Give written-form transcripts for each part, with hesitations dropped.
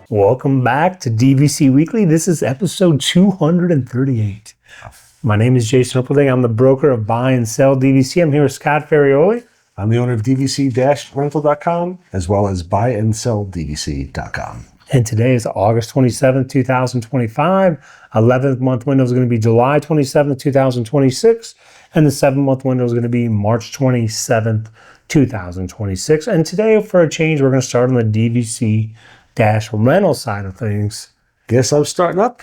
Welcome back to DVC Weekly. This is episode 238. My name is Jason Opalding. I'm the broker of Buy and Sell DVC. I'm here with Scott Ferrioli. I'm the owner of DVC-Rental.com as well as buyandsell.dvc.com. And today is August 27th, 2025. 11th month window is going to be July 27th, 2026. And the 7-month window is going to be March 27th, 2026. And today, for a change, we're going to start on the DVC-Rental side of things. Guess I'm starting up.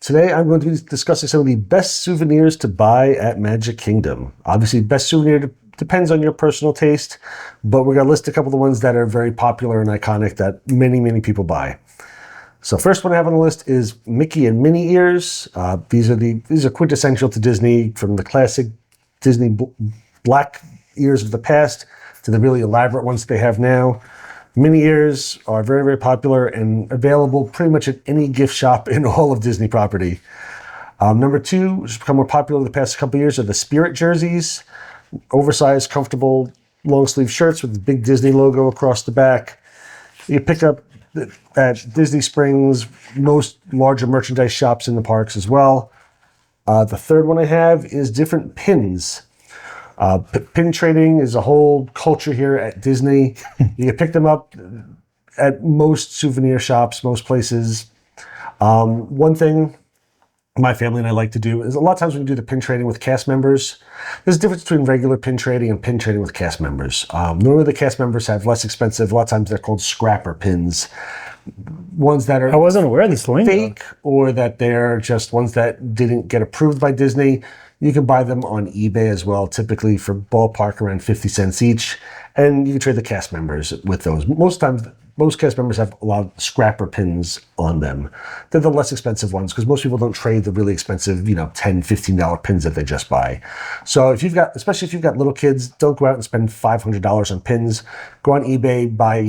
Today, I'm going to be discussing some of the best souvenirs to buy at Magic Kingdom. Obviously, best souvenir depends on your personal taste, but we're going to list a couple of the ones that are very popular and iconic that many people buy. So first one I have on the list is Mickey and Minnie ears. These are quintessential to Disney, from the classic Disney black ears of the past to the really elaborate ones they have now. Minnie ears are very popular and available pretty much at any gift shop in all of Disney property. Number two, which has become more popular the past couple of years, are the Spirit jerseys. Oversized, comfortable, long sleeve shirts with the big Disney logo across the back. You pick up at Disney Springs, most larger merchandise shops in the parks as well. The third one I have is different pins. Pin trading is a whole culture here at Disney. You can pick them up at most souvenir shops, most places. One thing my family and I like to do is a lot of times when we do the pin trading with cast members, there's a difference between regular pin trading and pin trading with cast members. Normally the cast members have less expensive, a lot of times they're called scrapper pins. Ones that are I wasn't aware of this lingo. Fake, or that they're just ones that didn't get approved by Disney. You can buy them on eBay as well, typically for ballpark around 50 cents each. And you can trade the cast members with those. Most times, most cast members have a lot of scrapper pins on them. They're the less expensive ones because most people don't trade the really expensive, $10, $15 pins that they just buy. So if you've got, especially if you've got little kids, don't go out and spend $500 on pins. Go on eBay, buy,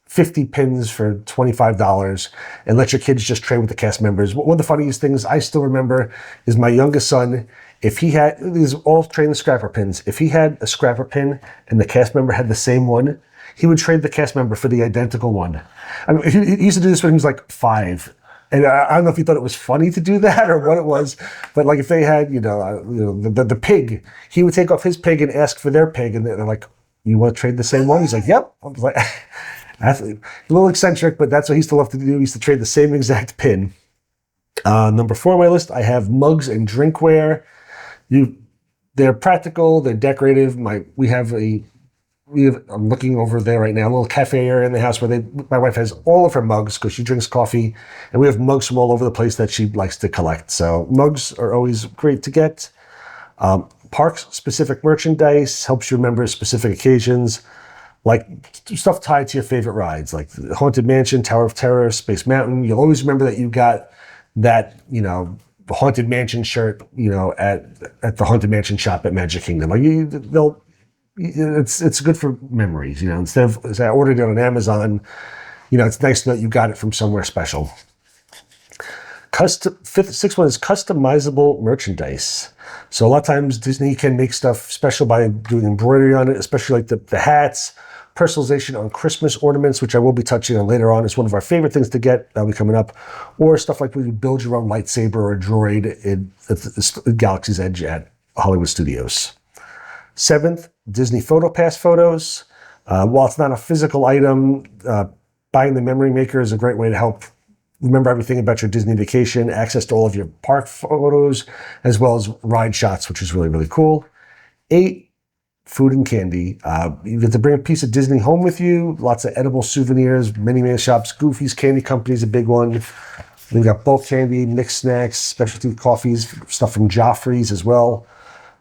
50 pins for $25 and let your kids just trade with the cast members. One of the funniest things I still remember is my youngest son, if he had, these are all trading scrapper pins. If he had a scrapper pin and the cast member had the same one, he would trade the cast member for the identical one. I mean, he used to do this when he was like 5. And I don't know if he thought it was funny to do that or what it was, but like if they had, the pig, he would take off his pig and ask for their pig, and they're like, "You want to trade the same one?" He's like, "Yep." I was like, that's a little eccentric, but that's what he used to love to do. He used to trade the same exact pin. Number 4 on my list, I have mugs and drinkware. They're practical, they're decorative. I'm looking over there right now, a little cafe area in the house where my wife has all of her mugs because she drinks coffee, and we have mugs from all over the place that she likes to collect. So mugs are always great to get. Parks-specific merchandise helps you remember specific occasions, like stuff tied to your favorite rides, like the Haunted Mansion, Tower of Terror, Space Mountain. You'll always remember that you got that, Haunted Mansion shirt, at the Haunted Mansion shop at Magic Kingdom. It's good for memories, instead of, as I ordered it on Amazon, it's nice to know you got it from somewhere special. Sixth one is customizable merchandise. So a lot of times Disney can make stuff special by doing embroidery on it, especially like the hats, personalization on Christmas ornaments, which I will be touching on later on. It's one of our favorite things to get. That'll be coming up. Or stuff like when you build your own lightsaber or a droid at Galaxy's Edge at Hollywood Studios. 7th, Disney PhotoPass photos. While it's not a physical item, buying the memory maker is a great way to help remember everything about your Disney vacation, access to all of your park photos, as well as ride shots, which is really cool. 8, food and candy. You get to bring a piece of Disney home with you. Lots of edible souvenirs, many shops. Goofy's Candy Company is a big one. We've got bulk candy, mixed snacks, specialty coffees, stuff from Joffrey's as well.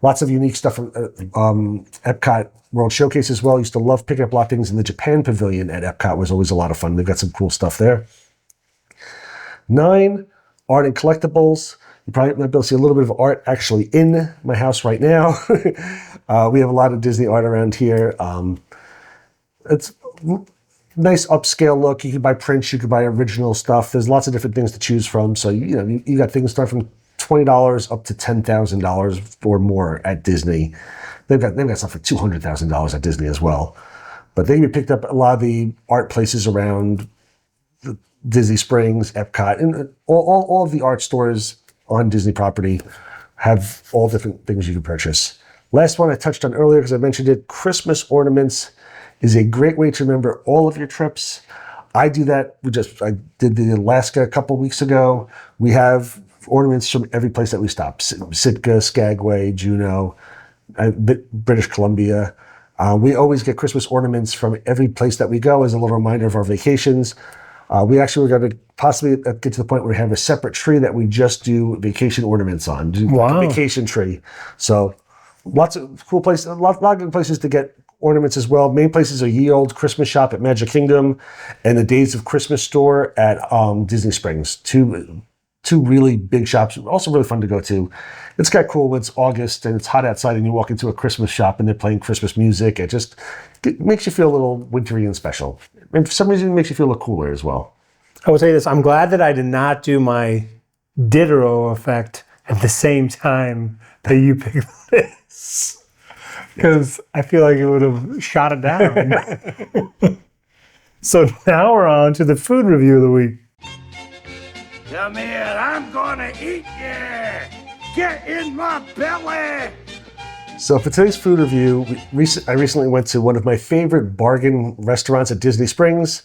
Lots of unique stuff from Epcot World Showcase as well. I used to love picking up a lot of things in the Japan Pavilion at Epcot. Was always a lot of fun. They've got some cool stuff there. 9, art and collectibles. You probably might be able to see a little bit of art actually in my house right now. We have a lot of Disney art around here. It's nice upscale look. You can buy prints, you can buy original stuff. There's lots of different things to choose from. So, you got things start from $20 up to $10,000 or more at Disney. They've got stuff for $200,000 at Disney as well. But they can be picked up at a lot of the art places around Disney Springs, Epcot, and all of the art stores on Disney property have all different things you can purchase. Last one I touched on earlier because I mentioned it, Christmas ornaments is a great way to remember all of your trips. I do that. I did the Alaska a couple weeks ago. We have ornaments from every place that we stop. Sitka, Skagway, Juneau, British Columbia. We always get Christmas ornaments from every place that we go as a little reminder of our vacations. We actually were going to possibly get to the point where we have a separate tree that we just do vacation ornaments on. Wow. A vacation tree. So lots of cool places, a lot of good places to get ornaments as well. Main places are Ye Olde Christmas Shop at Magic Kingdom and the Days of Christmas store at Disney Springs. Two really big shops, also really fun to go to. It's kind of cool when it's August and it's hot outside and you walk into a Christmas shop and they're playing Christmas music. It makes you feel a little wintry and special. And for some reason, it makes you feel a little cooler as well. I will say this, I'm glad that I did not do my Diderot effect at the same time that you picked this. Because I feel like it would have shot it down. So now we're on to the food review of the week. Come here, I'm gonna eat you! Get in my belly! So for today's food review, I recently went to one of my favorite bargain restaurants at Disney Springs.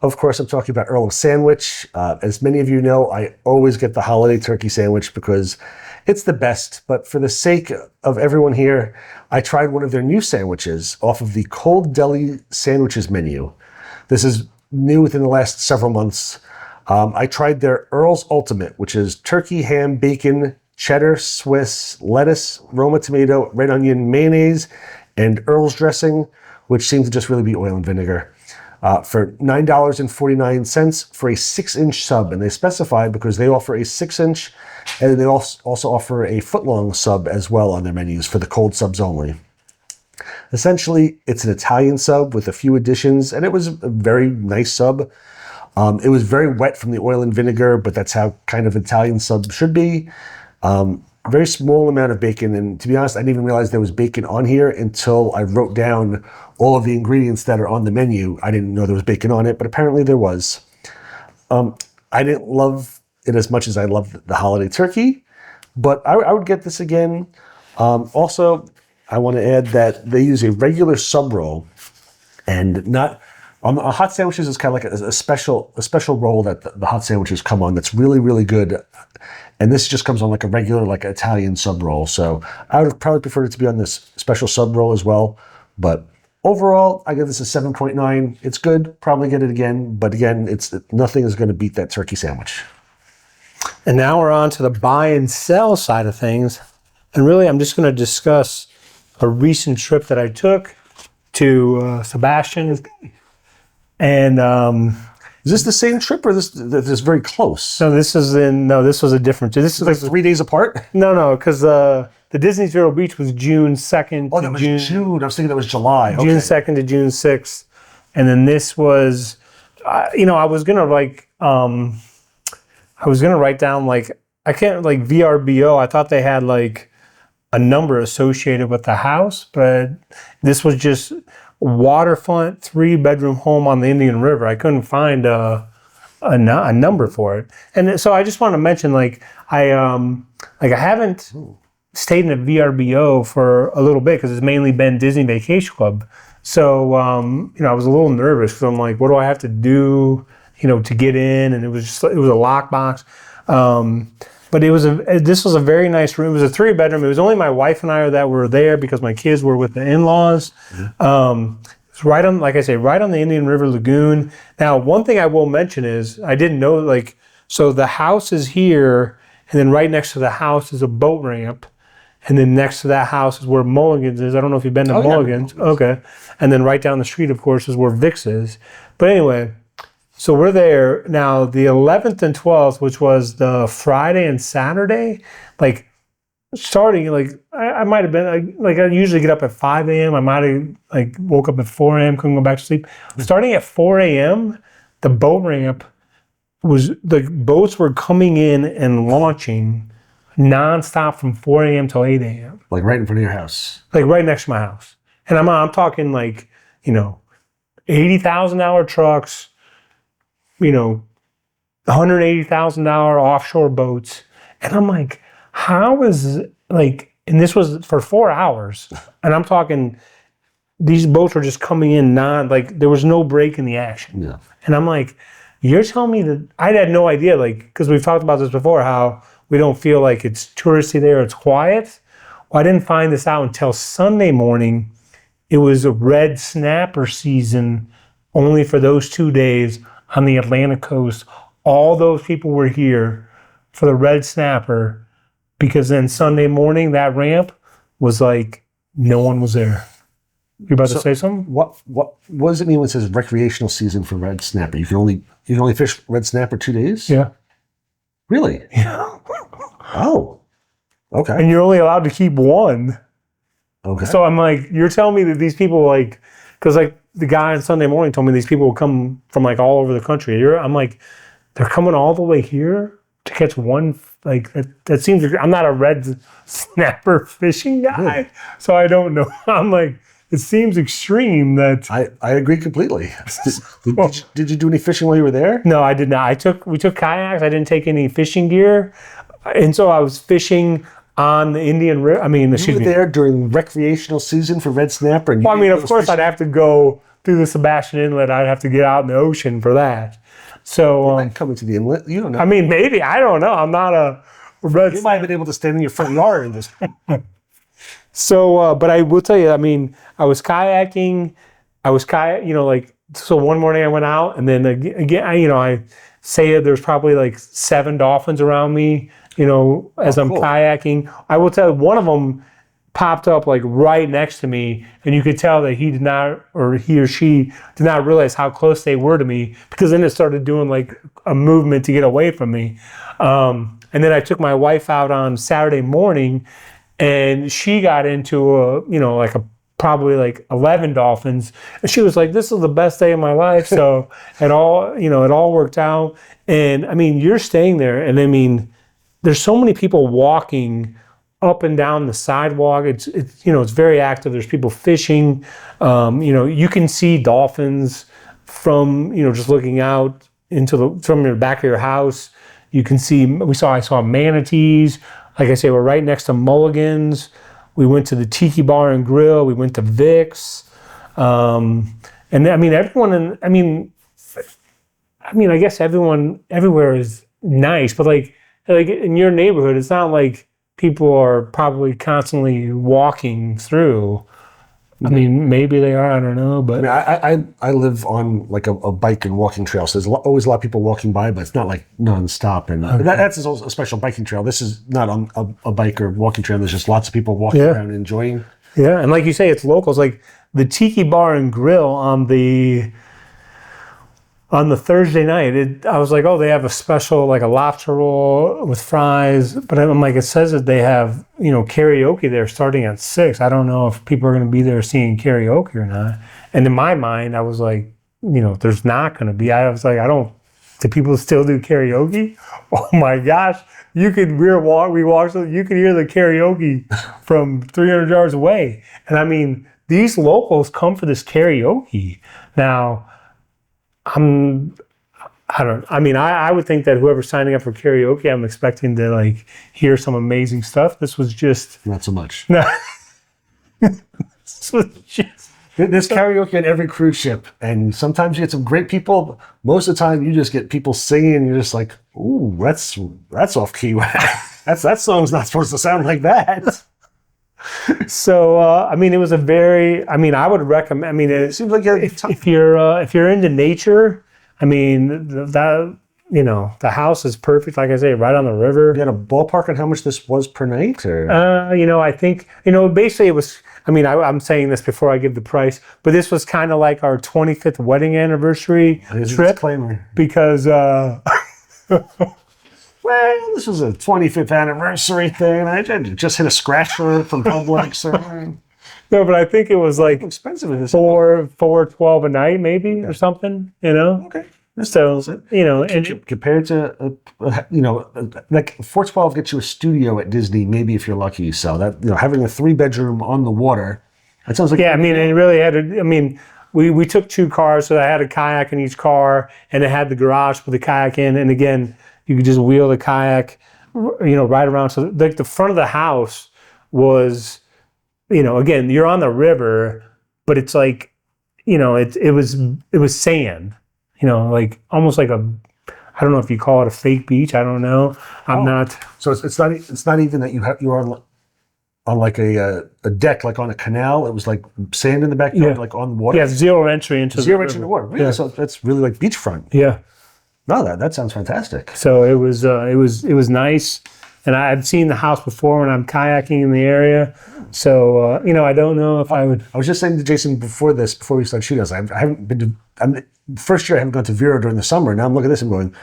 Of course, I'm talking about Earl of Sandwich. As many of you know, I always get the holiday turkey sandwich because it's the best. But for the sake of everyone here, I tried one of their new sandwiches off of the Cold Deli Sandwiches menu. This is new within the last several months. I tried their Earl's Ultimate, which is turkey, ham, bacon, cheddar, Swiss, lettuce, Roma tomato, red onion, mayonnaise, and Earl's dressing, which seems to just really be oil and vinegar. For $9.49 for a 6-inch sub. And they specify because they offer a 6-inch and they also offer a foot-long sub as well on their menus for the cold subs only. Essentially, it's an Italian sub with a few additions, and it was a very nice sub. It was very wet from the oil and vinegar, but that's how kind of Italian sub should be. Very small amount of bacon, and to be honest, I didn't even realize there was bacon on here until I wrote down all of the ingredients that are on the menu. I didn't know there was bacon on it, but apparently there was. I didn't love it as much as I loved the holiday turkey, but I would get this again. Also, I want to add that they use a regular sub roll, and not on the hot sandwiches is kind of like a special roll that the hot sandwiches come on. That's really, really good. And this just comes on like a regular, like Italian sub roll. So I would have probably preferred it to be on this special sub roll as well. But overall, I give this a 7.9. It's good. Probably get it again. But again, nothing is going to beat that turkey sandwich. And now we're on to the buy and sell side of things. And really, I'm just going to discuss a recent trip that I took to Sebastian. And is this the same trip or this very close? No, this was a different. This is like 3 days apart? No, because the Disney's Vero Beach was June 2nd. Oh, that was June. I was thinking that was July. June 2nd to June 6th, and then this was, I was gonna write down I can't VRBO. I thought they had a number associated with the house, but this was just waterfront 3-bedroom home on the Indian River. I couldn't find a number for it, and so I just want to mention I haven't stayed in a VRBO for a little bit because it's mainly been Disney Vacation Club. So I was a little nervous because I'm like, what do I have to do to get in? And it was a lockbox. But this was a very nice room. It was a 3-bedroom. It was only my wife and I that were there because my kids were with the in-laws. Mm-hmm. It's right on, like I say, right on the Indian River Lagoon. Now, one thing I will mention is I didn't know, so the house is here, and then right next to the house is a boat ramp, and then next to that house is where Mulligan's is. I don't know if you've been to Mulligan's. Yeah. Okay. And then right down the street, of course, is where Vic's is. But anyway, so we're there. Now, the 11th and 12th, which was the Friday and Saturday, starting, I might have been, I usually get up at 5 a.m. I might have, woke up at 4 a.m., couldn't go back to sleep. Starting at 4 a.m., the boat ramp the boats were coming in and launching nonstop from 4 a.m. till 8 a.m. Like right in front of your house? Right next to my house. And I'm talking $80,000 trucks, $180,000 offshore boats. And I'm like, how is like, and this was for 4 hours. And I'm talking, these boats were just coming in like there was no break in the action. Yeah. And I'm like, you're telling me that I had no idea, like, because we've talked about this before, how we don't feel like it's touristy there, it's quiet. Well, I didn't find this out until Sunday morning. It was a red snapper season only for those 2 days on the Atlantic coast. All those people were here for the red snapper, because then Sunday morning, that ramp was like, no one was there. You about to say something? What does it mean when it says recreational season for red snapper? You can only fish red snapper 2 days? Yeah. Really? Yeah. Oh. Okay. And you're only allowed to keep one. Okay. So I'm like, you're telling me that these people like, because like the guy on Sunday morning told me these people will come from like all over the country. I'm like, they're coming all the way here to catch one. Like that seems. I'm not a red snapper fishing guy, so I don't know. I'm like, it seems extreme that. I agree completely. Did you do any fishing while you were there? No, I did not. We took kayaks. I didn't take any fishing gear, and so I was fishing on the Indian River. I mean, You were there during recreational season for red snapper. And well, I mean, of course, I'd have to go through the Sebastian Inlet. I'd have to get out in the ocean for that. So coming to the inlet, you don't know. I mean, maybe, I don't know. I'm not a red. You might have been able to stand in your front yard in this. So, but I will tell you, I mean, I was kayaking. Like, so one morning I went out, and then again, I say there's probably like 7 dolphins around me, as I'm kayaking. I will tell you, one of them popped up like right next to me, and you could tell that he or she did not realize how close they were to me, because then it started doing like a movement to get away from me. And then I took my wife out on Saturday morning, and she got into probably like 11 dolphins, and she was like, "This is the best day of my life." So it all worked out. And I mean, you're staying there, and I mean, there's so many people walking up and down the sidewalk. It's very active. There's people fishing. You can see dolphins from just looking out from the back of your house. You can see. I saw manatees. Like I say, we're right next to Mulligan's. We went to the Tiki Bar and Grill. We went to Vic's. And I mean, everyone. I guess everyone everywhere is nice, but like in your neighborhood, it's not like people are probably constantly walking through. I mean, maybe they are. I don't know, but I live on like a bike and walking trail, so there's always a lot of people walking by, but it's not like nonstop. And that's a special biking trail. This is not on a bike or walking trail. There's just lots of people walking around and enjoying. Yeah, and like you say, it's locals. Like the Tiki Bar and Grill on the Thursday night, I was like, oh, they have a special, like a lobster roll with fries. But I'm like, it says that they have, karaoke there starting at 6. I don't know if people are going to be there seeing karaoke or not. And in my mind, I was like, there's not going to be. I was like, do people still do karaoke? Oh my gosh. You could hear the karaoke from 300 yards away. And I mean, these locals come for this karaoke. Now, I would think that whoever's signing up for karaoke, I'm expecting to like hear some amazing stuff. This was just not so much. No, this was just. There's karaoke on every cruise ship, and sometimes you get some great people. Most of the time, you just get people singing, and you're just like, "Ooh, that's off key. that song's not supposed to sound like that." So, it was I would recommend. I mean, it seems like if you're into nature, I mean, the house is perfect. Like I say, right on the river. You had a ballpark on how much this was per night, or? I think basically it was. I mean, I'm saying this before I give the price, but this was kind of like our 25th wedding anniversary trip. Disclaimer. Because. Well, this was a 25th anniversary thing. I just hit a scratch from Publix. No, but I think it was like expensive. $4.12 a night, maybe, or something. Okay. So and compared to like $4.12 gets you a studio at Disney, maybe if you're lucky. So that having a 3-bedroom on the water, that sounds like it really had. we took 2 cars, so I had a kayak in each car, and it had the garage with the kayak in. And again, you could just wheel the kayak, right around. So like the front of the house was, again, you're on the river, but it's like, it was sand, like almost like I don't know if you call it a fake beach. I don't know. I'm not. So it's not even that you're on like a deck, like on a canal. It was like sand in the backyard, like on the water. Yeah, zero entry into the water. Really? Yeah. So that's really like beachfront. Yeah. No, that sounds fantastic. So it was nice, and I've seen the house before when I'm kayaking in the area. So I don't know if I would. I was just saying to Jason before we started shooting, I haven't been to. First year I haven't gone to Vero during the summer. Now I'm looking at this and going,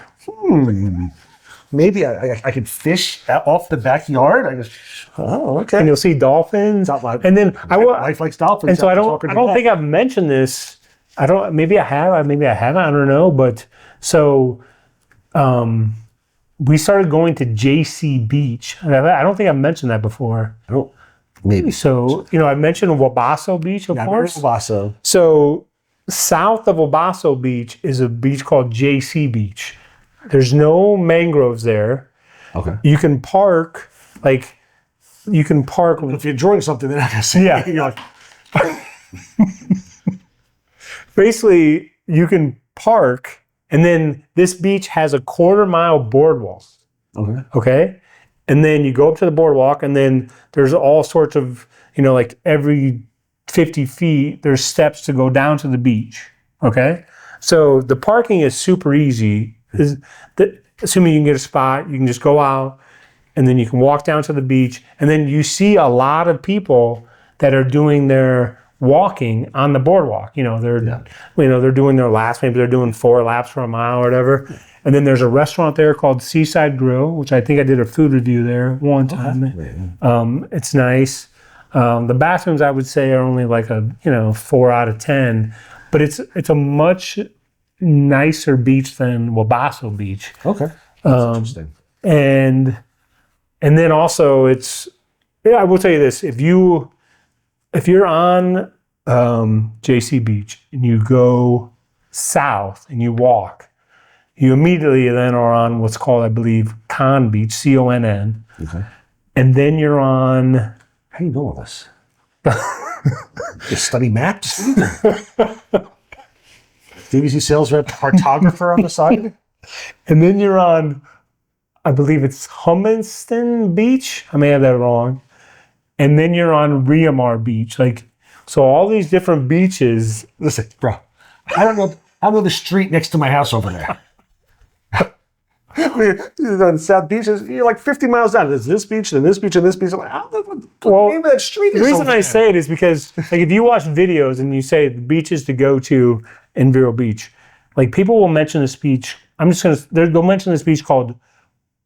maybe I could fish off the backyard. I just, okay. And you'll see dolphins. And then my wife likes dolphins. And so I don't think I've mentioned this. Maybe I have. Maybe I haven't. I don't know. But so we started going to JC Beach. I don't think I've mentioned that before. I don't. Maybe. So I mentioned Wabasso Beach, of course. Wabasso. So south of Wabasso Beach is a beach called JC Beach. There's no mangroves there. Okay. You can park. If you're drawing something, then I can see. Yeah. You're like, basically, you can park, and then this beach has a 1/4-mile boardwalk. Okay. Okay. And then you go up to the boardwalk, and then there's all sorts of, like every 50 feet, there's steps to go down to the beach. Okay. So the parking is super easy. Assuming you can get a spot, you can just go out, and then you can walk down to the beach, and then you see a lot of people that are doing their walking on the boardwalk. They're doing their laps. Maybe they're doing 4 laps for a mile or whatever. And then there's a restaurant there called Seaside Grill, which I think I did a food review there one time. It's nice. The bathrooms, I would say, are only like a 4 out of 10, but it's a much nicer beach than Wabasso Beach. Okay, that's interesting. And then also I will tell you this: if you're on JC Beach and you go south and you walk, you immediately then are on what's called, I believe, Conn Beach, CONN. Okay. And then you're on. How do you know all this? You study maps? DVC sales rep, cartographer on the side? And then you're on, I believe it's Humiston Beach. I may have that wrong. And then you're on Riamar Beach. So all these different beaches. Listen, bro, I don't know the street next to my house over there. On South Beach, you're like 50 miles down. There's this beach, and this beach, and this beach. I'm like, the name of that street is the reason I say it is because, if you watch videos and you say the beaches to go to in Vero Beach, people will mention this beach. They'll mention this beach called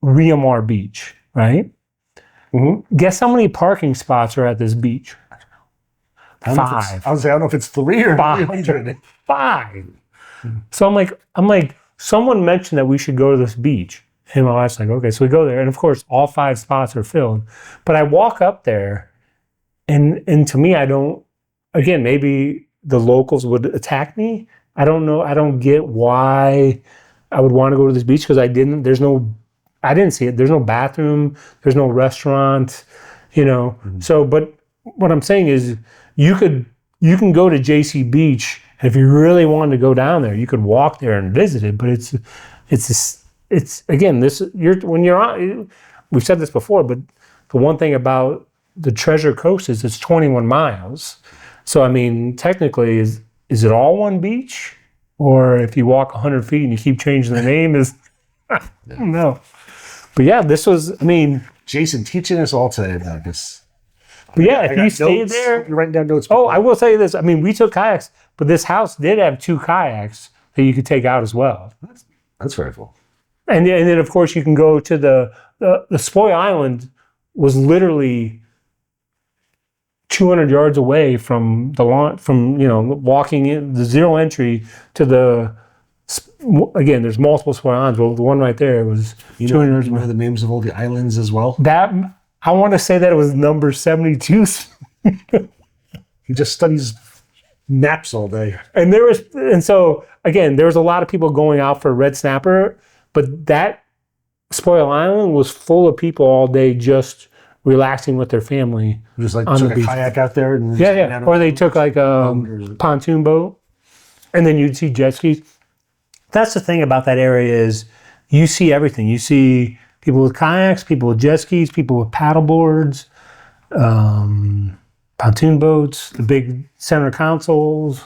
Riamar Beach, right? Mm-hmm. Guess how many parking spots are at this beach? 5. I would say, I don't know if it's 3 or 500. 5. So I'm like, someone mentioned that we should go to this beach. And my wife's like, okay, so we go there. And of course, all 5 spots are filled. But I walk up there, and to me, again, maybe the locals would attack me. I don't know. I don't get why I would want to go to this beach because I didn't see it. There's no bathroom. There's no restaurant, Mm-hmm. So, but what I'm saying is you can go to JC Beach. And if you really wanted to go down there, you could walk there and visit it. But it's again, when you're on, we've said this before, but the one thing about the Treasure Coast is it's 21 miles. So, I mean, technically, is it all one beach? Or if you walk 100 feet and you keep changing the name, I don't know. But yeah, this was, Jason teaching us all today about this. But yeah, if you stayed there. You're writing down notes. Oh, I will tell you this. We took kayaks, but this house did have 2 kayaks that you could take out as well. That's very cool. And then, of course, you can go to the Spoy Island was literally 200 yards away from the lawn, walking in the zero entry to the. Again, there's multiple Spoy Islands. Well, the one right there was 200 yards away. You know the names of all the islands as well? I want to say that it was number 72. He just studies naps all day. And so again, there was a lot of people going out for red snapper, but that Spoil Island was full of people all day just relaxing with their family. Just like on took the a beach. kayak out there. And Yeah. Or they took like a pontoon boat, and then you'd see jet skis. That's the thing about that area is you see everything. You see people with kayaks, people with jet skis, people with paddle boards, pontoon boats, the big center consoles,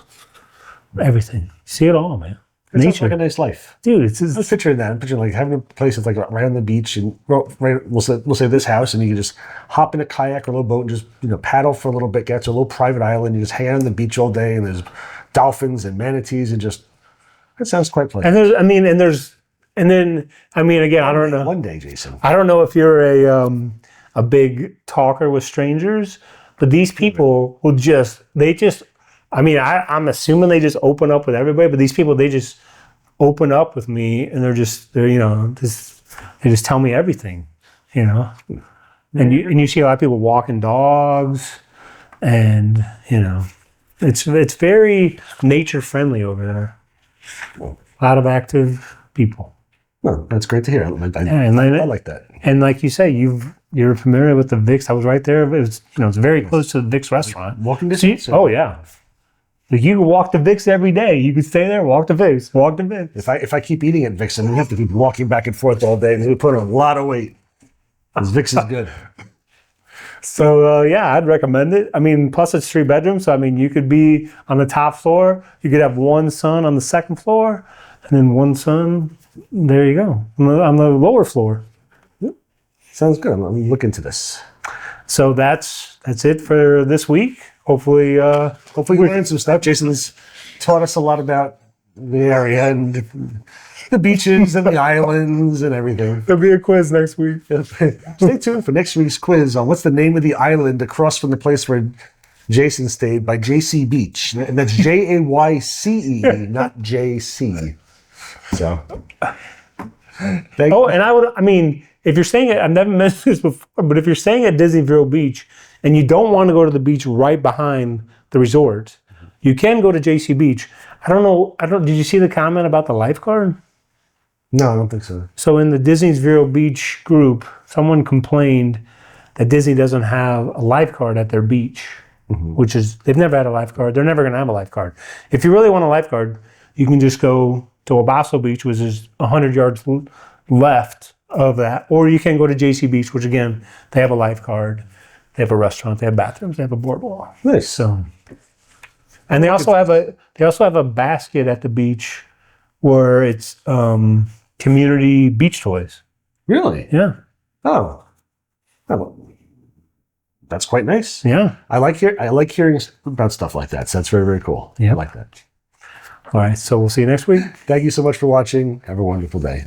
everything. You see it all, man. It sounds Nature, like a nice life. dude. It's I was picturing that. I'm picturing like having a place that's like right on the beach, and we'll say this house, and you can just hop in a kayak or a little boat and just paddle for a little bit, get to a little private island. You just hang out on the beach all day, and there's dolphins and manatees, and just that sounds quite pleasant. and then again, I don't know. One day, Jason. I don't know if you're a big talker with strangers, but these people will I'm assuming they just open up with everybody, but these people, they just open up with me, and they just tell me everything, And you see a lot of people walking dogs, and it's very nature friendly over there. A lot of active people. Well, that's great to hear. I like that. And like you say, you're familiar with the Vic's. I was right there. It's very close to the Vic's restaurant. Walking distance? Oh yeah. Like you can walk to Vic's every day. You can stay there, walk to Vic's, walk to Vic's. If I keep eating at Vic's, I'm gonna have to keep walking back and forth all day, and it'll put on a lot of weight. Because Vic's is good. So I'd recommend it. Plus it's 3 bedrooms, so you could be on the top floor. You could have one son on the second floor, and then one son. There you go on the lower floor. Sounds good. I'm gonna look into this. So that's it for this week. Hopefully you learned some stuff. Jason's taught us a lot about the area and the beaches and the islands and everything. There'll be a quiz next week. Stay tuned for next week's quiz on what's the name of the island across from the place where Jason stayed by JC Beach. And that's Jayce, not JC. So. If you're staying at, I've never mentioned this before, but if you're staying at Disneyville Beach and you don't want to go to the beach right behind the resort, you can go to JC Beach. I don't know. Did you see the comment about the lifeguard? No, I don't think so. So in the Disneyville Beach group, someone complained that Disney doesn't have a lifeguard at their beach, which is, they've never had a lifeguard. They're never going to have a lifeguard. If you really want a lifeguard, you can just go to Obaso Beach, which is 100 yards left of that, or you can go to JC Beach, which again, they have a lifeguard, they have a restaurant, they have bathrooms, they have a boardwalk. Nice. So, and they also have a basket at the beach where it's community beach toys. Really? Yeah. Oh, that's quite nice. Yeah. I like hearing about stuff like that. So that's very, very cool. Yep. I like that. All right. So we'll see you next week. Thank you so much for watching. Have a wonderful day.